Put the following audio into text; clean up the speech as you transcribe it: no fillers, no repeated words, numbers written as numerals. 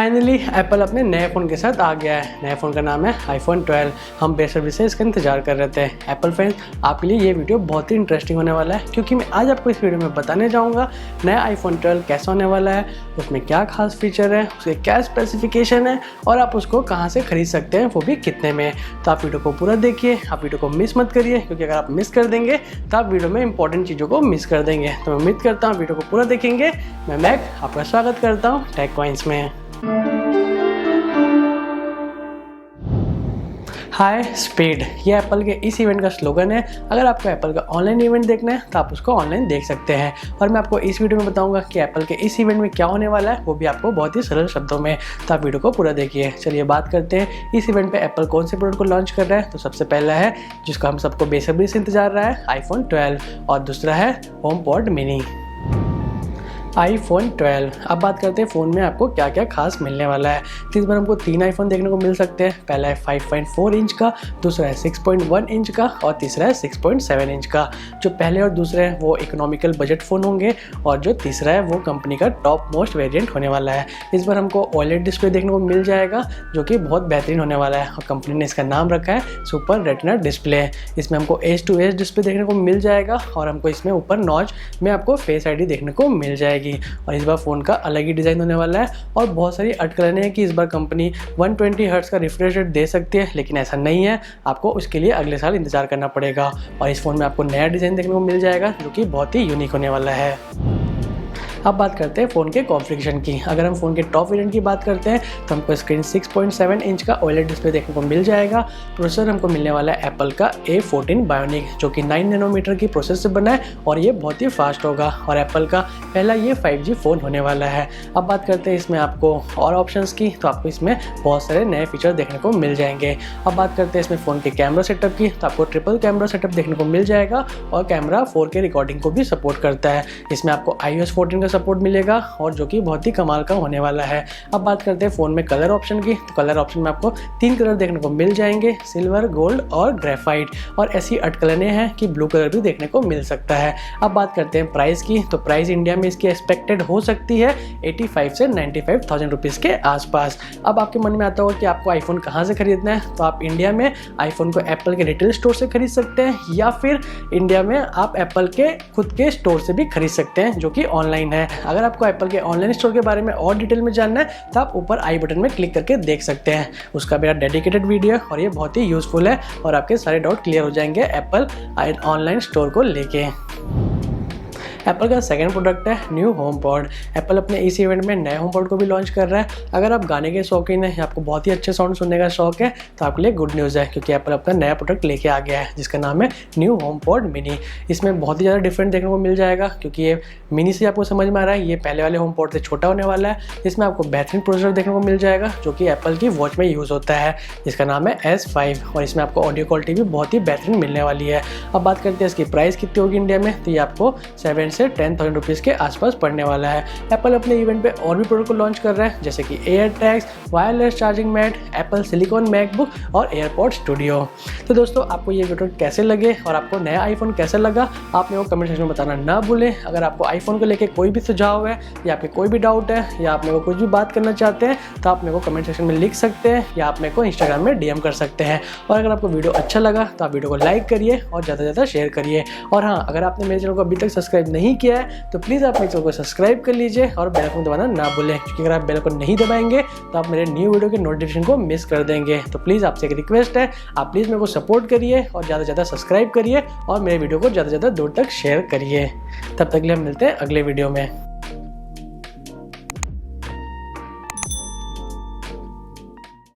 Finally Apple अपने नए phone के साथ आ गया है। नए फ़ोन का नाम है iPhone 12। हम बेसब्री से इसका इंतजार कर रहे थे। एप्पल फ्रेंड्स, आपके लिए ये वीडियो बहुत ही इंटरेस्टिंग होने वाला है, क्योंकि मैं आज आपको इस वीडियो में बताने जाऊंगा नया iPhone 12 कैसा होने वाला है, उसमें क्या खास फीचर है, उसके क्या स्पेसिफिकेशन है और आप उसको कहाँ से खरीद सकते हैं, वो भी कितने में। तो आप वीडियो को पूरा देखिए, आप वीडियो को मिस मत करिए, क्योंकि अगर आप मिस कर देंगे तो आप वीडियो में इंपॉर्टेंट चीज़ों को मिस कर देंगे। तो मैं उम्मीद करता हूँ वीडियो को पूरा देखेंगे। मैं मैक आपका स्वागत करता हूँ टेक कॉइंस में। हाई स्पीड, ये एप्पल के इस इवेंट का स्लोगन है। अगर आपको एप्पल का ऑनलाइन इवेंट देखना है तो आप उसको ऑनलाइन देख सकते हैं, और मैं आपको इस वीडियो में बताऊंगा कि एप्पल के इस इवेंट में क्या होने वाला है, वो भी आपको बहुत ही सरल शब्दों में। तो आप वीडियो को पूरा देखिए। चलिए बात करते हैं इस इवेंट पे एप्पल कौन से प्रोडक्ट को लॉन्च कर रहा है। तो सबसे पहला है जिसका हम सबको बेसब्री से इंतजार रहा है, iPhone 12, और दूसरा है HomePod मिनी। iPhone 12। अब बात करते हैं फ़ोन में आपको क्या क्या खास मिलने वाला है। तो इस बार हमको 3 iPhone देखने को मिल सकते हैं। पहला है 5.4 इंच का, दूसरा है 6.1 इंच का और तीसरा है 6.7 इंच का। जो पहले और दूसरे हैं वो इकोनॉमिकल बजट फ़ोन होंगे, और जो तीसरा है वो कंपनी का टॉप मोस्ट वेरिएंट होने वाला है। इस बार हमको OLED डिस्प्ले देखने को मिल जाएगा, जो कि बहुत बेहतरीन होने वाला है, और कंपनी ने इसका नाम रखा है सुपर रेटिना डिस्प्ले। इसमें हमको एज टू एज डिस्प्ले देखने को मिल जाएगा, और हमको इसमें ऊपर नॉच में आपको फेस ID देखने को मिल जाएगी। और इस बार फ़ोन का अलग ही डिज़ाइन होने वाला है, और बहुत सारी अटकलें हैं कि इस बार कंपनी 120 हर्ट्ज़ का रिफ्रेश रेट दे सकती है, लेकिन ऐसा नहीं है। आपको उसके लिए अगले साल इंतजार करना पड़ेगा। और इस फ़ोन में आपको नया डिज़ाइन देखने को मिल जाएगा, जो कि बहुत ही यूनिक होने वाला है। अब बात करते हैं फ़ोन के कॉन्फ़िगरेशन की। अगर हम फ़ोन के टॉप वेरिएंट की बात करते हैं तो हमको स्क्रीन 6.7 इंच का OLED डिस्प्ले देखने को मिल जाएगा। प्रोसेसर हमको मिलने वाला है एप्पल का A14 बायोनिक, जो कि 9 नैनोमीटर की प्रोसेसर से बना है, और ये बहुत ही फास्ट होगा, और एप्पल का पहला ये 5G फ़ोन होने वाला है। अब बात करते हैं इसमें आपको और ऑप्शंस की, तो आपको इसमें बहुत सारे नए फीचर देखने को मिल जाएंगे। अब बात करते हैं इसमें फ़ोन के कैमरा सेटअप की, तो आपको ट्रिपल कैमरा सेटअप देखने को मिल जाएगा, और कैमरा 4K रिकॉर्डिंग को भी सपोर्ट करता है। इसमें आपको iOS 14 सपोर्ट मिलेगा, और जो कि बहुत ही कमाल का होने वाला है। अब बात करते हैं फ़ोन में कलर ऑप्शन की, तो कलर ऑप्शन में आपको 3 कलर देखने को मिल जाएंगे, सिल्वर, गोल्ड और ग्रेफाइट, और ऐसी अटकलें हैं कि ब्लू कलर भी देखने को मिल सकता है। अब बात करते हैं प्राइस की, तो प्राइस इंडिया में इसकी एक्सपेक्टेड हो सकती है 85 से 95,000 रुपीज़ के आसपास। अब आपके मन में आता होगा कि आपको आईफोन कहाँ से खरीदना है, तो आप इंडिया में आईफोन को एप्पल के रिटेल स्टोर से खरीद सकते हैं, या फिर इंडिया में आप एप्पल के खुद के स्टोर से भी खरीद सकते हैं, जो कि ऑनलाइन है। अगर आपको एप्पल के ऑनलाइन स्टोर के बारे में और डिटेल में जानना है तो आप ऊपर आई बटन में क्लिक करके देख सकते हैं। उसका मेरा डेडिकेटेड वीडियो है, और ये बहुत ही यूजफुल है, और आपके सारे डाउट क्लियर हो जाएंगे एप्पल ऑनलाइन स्टोर को लेके। एप्पल का सेकंड प्रोडक्ट है न्यू HomePod। एप्पल अपने इस इवेंट में नए HomePod को भी लॉन्च कर रहा है। अगर आप गाने के शौकीन हैं या आपको बहुत ही अच्छे साउंड सुनने का शौक है, तो आपके लिए गुड न्यूज़ है, क्योंकि एप्पल अपना नया प्रोडक्ट लेके आ गया है, जिसका नाम है न्यू HomePod मिनी। इसमें बहुत ही ज़्यादा डिफरेंट देखने को मिल जाएगा, क्योंकि ये मिनी से आपको समझ में आ रहा है, ये पहले वाले HomePod से छोटा होने वाला है। इसमें आपको बेहतरीन प्रोसेसर देखने को मिल जाएगा, जो कि एप्पल की वॉच में यूज़ होता है, जिसका नाम है S5, और इसमें आपको ऑडियो क्वालिटी भी बहुत ही बेहतरीन मिलने वाली है। अब बात करते हैं इसकी प्राइस कितनी होगी इंडिया में, तो ये आपको 7 से 10,000 रुपीज़ के आसपास पड़ने वाला है। एप्पल अपने इवेंट पे और भी प्रोडक्ट को लॉन्च कर रहा है, जैसे कि AirTags, wireless charging mat, Apple silicon MacBook और एयरपॉड स्टूडियो। तो दोस्तों, आपको ये वीडियो कैसे लगे और आपको नया आईफोन कैसा लगा, आप मेरे को कमेंट सेक्शन में बताना ना भूलें। अगर आपको आईफोन को लेकर कोई भी सुझाव है, या आपके कोई भी डाउट है, या आप मेरे को कुछ भी बात करना चाहते हैं, तो आप मेरे को कमेंट सेक्शन में लिख सकते हैं, या आप मेरे को इंस्टाग्राम में DM कर सकते हैं। और अगर आपको वीडियो अच्छा लगा तो आप वीडियो को लाइक करिए और ज़्यादा से ज़्यादा शेयर करिए। और हाँ, अगर आपने मेरे चैनल को अभी तक सब्सक्राइब नहीं किया है तो प्लीज़ आप मेरे चैनल को सब्सक्राइब कर लीजिए, और बेल आइकन दबाना ना भूलें, क्योंकि अगर आप बेल आइकन नहीं दबाएंगे तो आप मेरे न्यू वीडियो के नोटिफिकेशन को मिस कर देंगे। तो प्लीज़ आपसे एक रिक्वेस्ट है, आप प्लीज़ मेरे को सपोर्ट करिए और ज़्यादा से ज़्यादा सब्सक्राइब करिए, और मेरे वीडियो को ज़्यादा से ज़्यादा दूर तक शेयर करिए। तब तक के लिए हम मिलते हैं अगले वीडियो में।